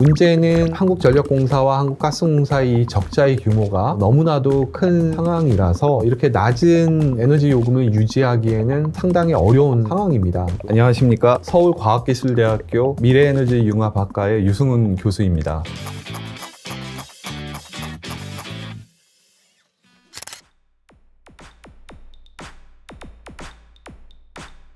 문제는 한국전력공사와 한국가스공사의 적자의 규모가 너무나도 큰 상황이라서 이렇게 낮은 에너지 요금을 유지하기에는 상당히 어려운 상황입니다. 안녕하십니까. 서울과학기술대학교 미래에너지융합학과의 유승훈 교수입니다.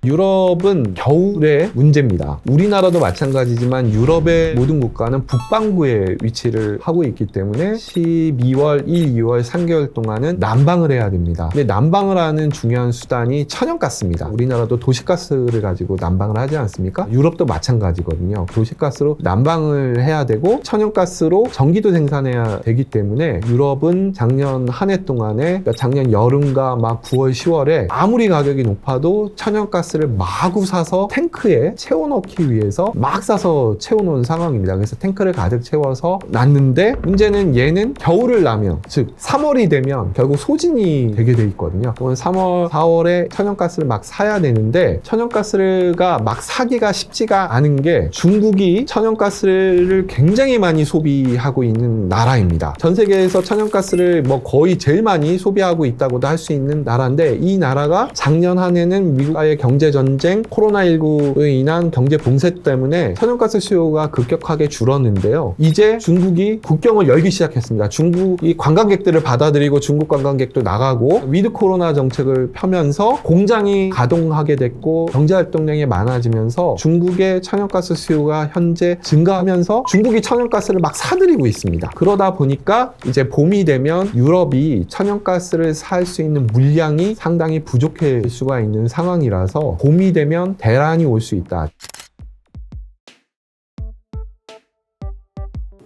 유럽은 겨울의 문제입니다. 우리나라도 마찬가지지만 유럽의 모든 국가는 북반구에 위치를 하고 있기 때문에 12월, 1, 2월 3개월 동안은 난방을 해야 됩니다. 근데 난방을 하는 중요한 수단이 천연가스입니다. 우리나라도 도시가스를 가지고 난방을 하지 않습니까? 유럽도 마찬가지거든요. 도시가스로 난방을 해야 되고 천연가스로 전기도 생산해야 되기 때문에 유럽은 작년 한 해 동안에 그러니까 작년 여름과 막 9월, 10월에 아무리 가격이 높아도 천연가스 를 마구 사서 탱크에 채워넣기 위해서 막 사서 채워놓은 상황입니다. 그래서 탱크를 가득 채워서 놨는데 문제는 얘는 겨울을 나면 즉 3월이 되면 결국 소진이 되게 돼 있거든요. 그러면 3월, 4월에 천연가스를 막 사야 되는데 천연가스가 막 사기가 쉽지가 않은 게 중국이 천연가스를 굉장히 많이 소비하고 있는 나라입니다. 전 세계에서 천연가스를 뭐 거의 제일 많이 소비하고 있다고도 할 수 있는 나라인데 이 나라가 작년 한 해는 미국과의 경제전쟁, 코로나19로 인한 경제 봉쇄 때문에 천연가스 수요가 급격하게 줄었는데요. 이제 중국이 국경을 열기 시작했습니다. 중국이 관광객들을 받아들이고 중국 관광객도 나가고 위드 코로나 정책을 펴면서 공장이 가동하게 됐고 경제활동량이 많아지면서 중국의 천연가스 수요가 현재 증가하면서 중국이 천연가스를 막 사들이고 있습니다. 그러다 보니까 이제 봄이 되면 유럽이 천연가스를 살 수 있는 물량이 상당히 부족할 수가 있는 상황이라서 봄이 되면 대란이 올 수 있다.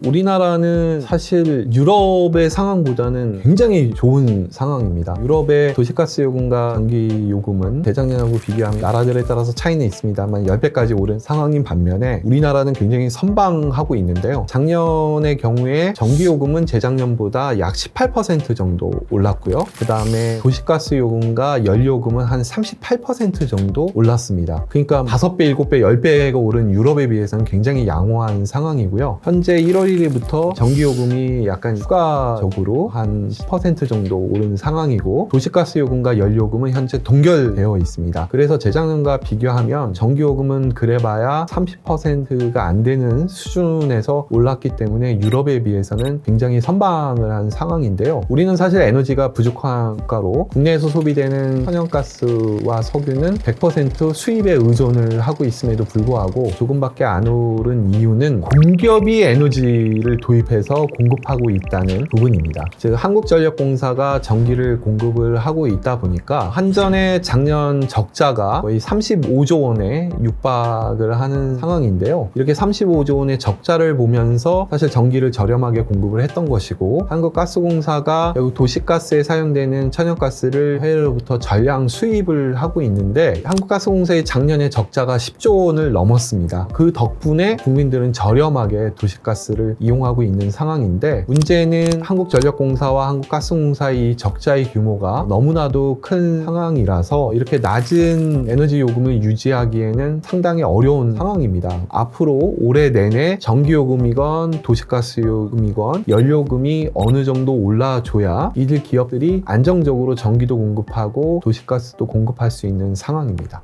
우리나라는 사실 유럽의 상황보다는 굉장히 좋은 상황입니다. 유럽의 도시가스 요금과 전기 요금은 재작년하고 비교하면 나라들에 따라서 차이는 있습니다만 10배까지 오른 상황인 반면에 우리나라는 굉장히 선방하고 있는데요. 작년의 경우에 전기 요금은 재작년보다 약 18% 정도 올랐고요. 그 다음에 도시가스 요금과 연료금은 한 38% 정도 올랐습니다. 그러니까 5배, 7배, 10배가 오른 유럽에 비해서는 굉장히 양호한 상황이고요. 현재 1월 1일부터 전기요금이 약간 추가적으로 한 10% 정도 오른 상황이고 도시가스 요금과 연료금은 현재 동결되어 있습니다. 그래서 재작년과 비교하면 전기요금은 그래봐야 30%가 안 되는 수준에서 올랐기 때문에 유럽에 비해서는 굉장히 선방을 한 상황인데요. 우리는 사실 에너지가 부족한 국가로 국내에서 소비되는 천연가스와 석유는 100% 수입에 의존을 하고 있음에도 불구하고 조금밖에 안 오른 이유는 공기업이 에너지를 도입해서 공급하고 있다는 부분입니다. 즉 한국전력공사가 전기를 공급을 하고 있다 보니까 한전의 작년 적자가 거의 35조 원에 육박을 하는 상황인데요. 이렇게 35조 원의 적자를 보면서 사실 전기를 저렴하게 공급을 했던 것이고 한국가스공사가 결국 도시가스에 사용되는 천연가스를 해외로부터 전량 수입을 하고 있는데 한국가스공사의 작년에 적자가 10조 원을 넘었습니다. 그 덕분에 국민들은 저렴하게 도시가스를 이용하고 있는 상황인데 문제는 한국전력공사와 한국가스공사의 적자의 규모가 너무나도 큰 상황이라서 이렇게 낮은 에너지 요금을 유지하기에는 상당히 어려운 상황입니다. 앞으로 올해 내내 전기요금이건 도시가스 요금이건 연료금이 어느 정도 올라줘야 이들 기업들이 안정적으로 전기도 공급하고 도시가스도 공급할 수 있는 상황입니다.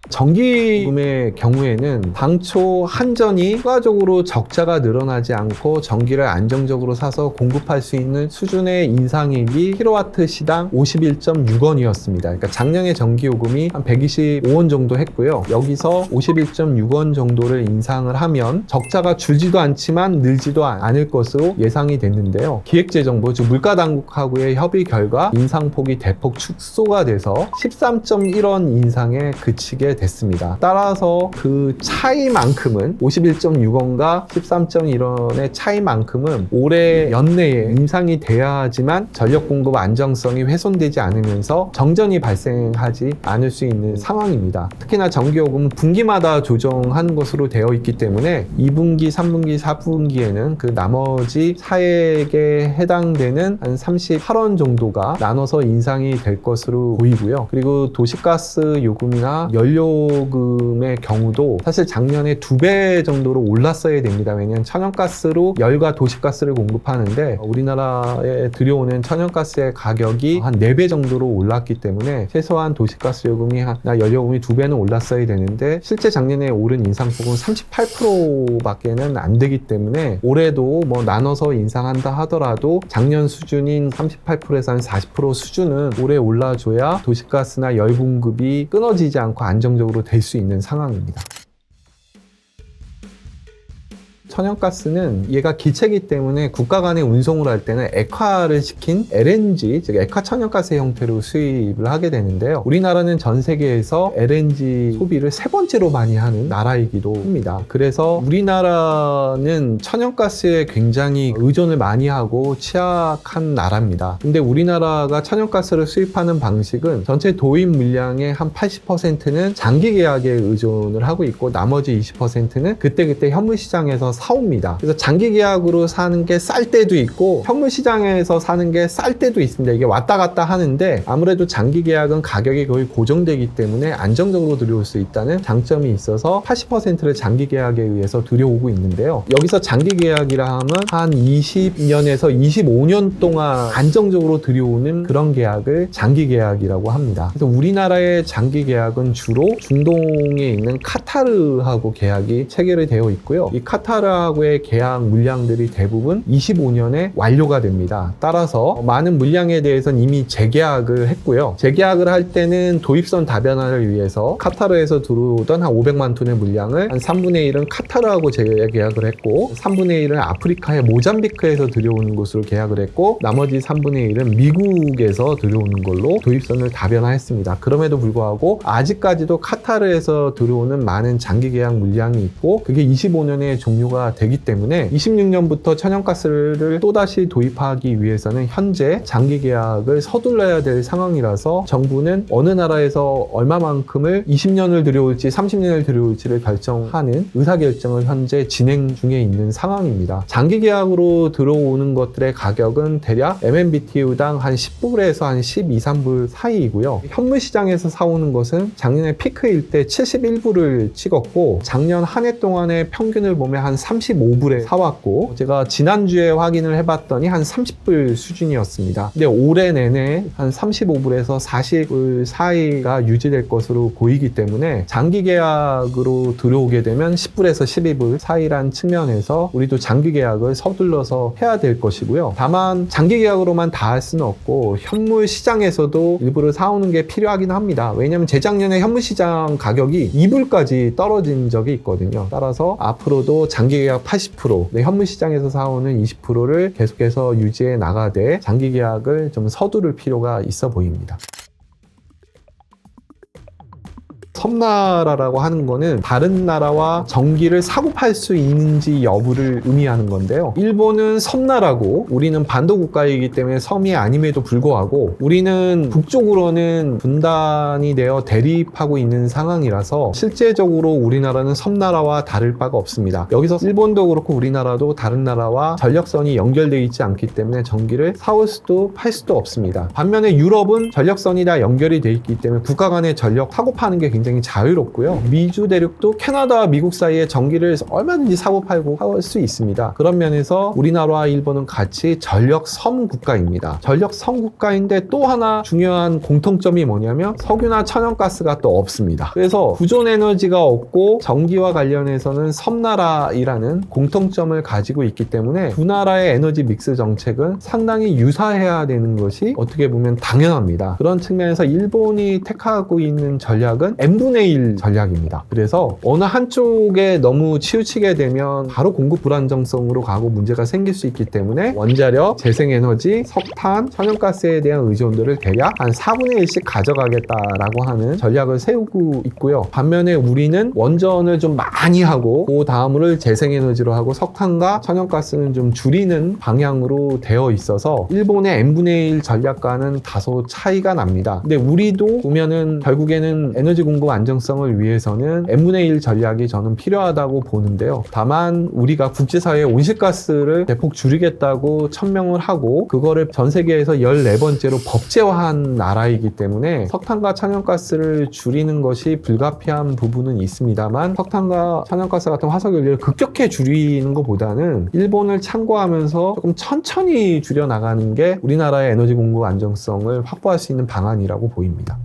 전기요금의 경우에는 당초 한전이 추가적으로 적자가 늘어나지 않고 전기를 안정적으로 사서 공급할 수 있는 수준의 인상액이 킬로와트 시당 51.6원이었습니다. 그러니까 작년에 전기요금이 한 125원 정도 했고요. 여기서 51.6원 정도를 인상을 하면 적자가 줄지도 않지만 늘지도 않을 것으로 예상이 됐는데요. 기획재정부, 즉 물가당국하고의 협의 결과 인상폭이 대폭 축소가 돼서 13.1원 인상에 그치게 됐습니다. 따라서 그 차이만큼은 51.6원과 13.1원의 차이만큼은 올해 연내에 인상이 돼야지만 전력 공급 안정성이 훼손되지 않으면서 정전이 발생하지 않을 수 있는 상황입니다. 특히나 전기요금은 분기마다 조정하는 것으로 되어 있기 때문에 2분기, 3분기, 4분기에는 그 나머지 차액에 해당되는 한 38원 정도가 나눠서 인상이 될 것으로 보이고요. 그리고 도시가스 요금이나 연료 전기요금의 경우도 사실 작년에 2배 정도로 올랐어야 됩니다. 왜냐하면 천연가스로 열과 도시가스를 공급하는데 우리나라에 들여오는 천연가스의 가격이 한 4배 정도로 올랐기 때문에 최소한 도시가스 요금이나 연료요금이 2배는 올랐어야 되는데 실제 작년에 오른 인상폭은 38%밖에는 안 되기 때문에 올해도 뭐 나눠서 인상한다 하더라도 작년 수준인 38%에서 한 40% 수준은 올해 올라줘야 도시가스나 열 공급이 끊어지지 않고 안정적으로 될 수 있는 상황입니다. 천연가스는 얘가 기체이기 때문에 국가 간의 운송을 할 때는 액화를 시킨 LNG, 즉 액화 천연가스의 형태로 수입을 하게 되는데요. 우리나라는 전 세계에서 LNG 소비를 3번째로 많이 하는 나라이기도 합니다. 그래서 우리나라는 천연가스에 굉장히 의존을 많이 하고 취약한 나라입니다. 근데 우리나라가 천연가스를 수입하는 방식은 전체 도입 물량의 한 80%는 장기 계약에 의존을 하고 있고 나머지 20%는 그때그때 현물시장에서 사옵니다. 그래서 장기 계약으로 사는 게 쌀 때도 있고 현물 시장에서 사는 게 쌀 때도 있습니다. 이게 왔다 갔다 하는데 아무래도 장기 계약은 가격이 거의 고정되기 때문에 안정적으로 들여올 수 있다는 장점이 있어서 80%를 장기 계약에 의해서 들여오고 있는데요. 여기서 장기 계약이라 하면 한 20년에서 25년 동안 안정적으로 들여오는 그런 계약을 장기 계약이라고 합니다. 그래서 우리나라의 장기 계약은 주로 중동에 있는 카타르하고 계약이 체결이 되어 있고요. 이 카타르하고의 계약 물량들이 대부분 25년에 완료가 됩니다. 따라서 많은 물량에 대해서는 이미 재계약을 했고요. 재계약을 할 때는 도입선 다변화를 위해서 카타르에서 들어오던 한 500만 톤의 물량을 한 3분의 1은 카타르하고 재계약을 했고 3분의 1은 아프리카의 모잠비크에서 들여오는 것으로 계약을 했고 나머지 3분의 1은 미국에서 들여오는 걸로 도입선을 다변화했습니다. 그럼에도 불구하고 아직까지도 카타르에서 들어오는 많은 장기 계약 물량이 있고 그게 25년에 종료가 되기 때문에 26년부터 천연가스를 또다시 도입하기 위해서는 현재 장기 계약을 서둘러야 될 상황이라서 정부는 어느 나라에서 얼마만큼을 20년을 들여올지 30년을 들여올지를 결정하는 의사결정을 현재 진행 중에 있는 상황입니다. 장기 계약으로 들어오는 것들의 가격은 대략 MMBTU당 한 10불에서 한 12, 13불 사이이고요. 현물 시장에서 사오는 것은 작년에 피크일 때 71불을 찍었고 작년 한 해 동안의 평균을 보면 한 35불에 사왔고 제가 지난주에 확인을 해봤더니 한 30불 수준이었습니다. 근데 올해 내내 한 35불에서 40불 사이가 유지될 것으로 보이기 때문에 장기 계약으로 들어오게 되면 10불에서 12불 사이란 측면에서 우리도 장기 계약을 서둘러서 해야 될 것이고요. 다만 장기 계약으로만 다 할 수는 없고 현물 시장에서도 일부러 사오는 게 필요하긴 합니다. 왜냐하면 재작년에 현물 시장 가격이 2불까지 떨어진 적이 있거든요. 따라서 앞으로도 장기 계약 80%, 현물 시장에서 사오는 20%를 계속해서 유지해 나가되 장기 계약을 좀 서두를 필요가 있어 보입니다. 섬나라라고 하는 거는 다른 나라와 전기를 사고 팔 수 있는지 여부를 의미하는 건데요. 일본은 섬나라고 우리는 반도 국가이기 때문에 섬이 아님에도 불구하고 우리는 북쪽으로는 분단이 되어 대립하고 있는 상황이라서 실제적으로 우리나라는 섬나라와 다를 바가 없습니다. 여기서 일본도 그렇고 우리나라도 다른 나라와 전력선이 연결되어 있지 않기 때문에 전기를 사올 수도 팔 수도 없습니다. 반면에 유럽은 전력선이 다 연결이 되어 있기 때문에 국가 간의 전력 사고 파는 게 굉장히 자유롭고요. 미주 대륙도 캐나다와 미국 사이에 전기를 얼마든지 사고 팔고 할 수 있습니다. 그런 면에서 우리나라와 일본은 같이 전력 섬 국가입니다. 전력 섬 국가인데 또 하나 중요한 공통점이 뭐냐면 석유나 천연가스가 또 없습니다. 그래서 구존 에너지가 없고 전기와 관련해서는 섬나라이라는 공통점을 가지고 있기 때문에 두 나라의 에너지 믹스 정책은 상당히 유사해야 되는 것이 어떻게 보면 당연합니다. 그런 측면에서 일본이 택하고 있는 전략은 N분의 1 전략입니다. 그래서 어느 한쪽에 너무 치우치게 되면 바로 공급 불안정성으로 가고 문제가 생길 수 있기 때문에 원자력, 재생에너지, 석탄, 천연가스에 대한 의존도를 대략 한 4분의 1씩 가져가겠다라고 하는 전략을 세우고 있고요. 반면에 우리는 원전을 좀 많이 하고 그 다음을 재생에너지로 하고 석탄과 천연가스는 좀 줄이는 방향으로 되어 있어서 일본의 N분의 1 전략과는 다소 차이가 납니다. 근데 우리도 보면은 결국에는 에너지 공급 공급 안정성을 위해서는 n분의 1 전략이 저는 필요하다고 보는데요. 다만 우리가 국제사회에 온실가스를 대폭 줄이겠다고 천명을 하고 그거를 전 세계에서 14번째로 법제화한 나라이기 때문에 석탄과 천연가스를 줄이는 것이 불가피한 부분은 있습니다만 석탄과 천연가스 같은 화석연료를 급격히 줄이는 것보다는 일본을 참고하면서 조금 천천히 줄여나가는 게 우리나라의 에너지 공급 안정성을 확보할 수 있는 방안이라고 보입니다.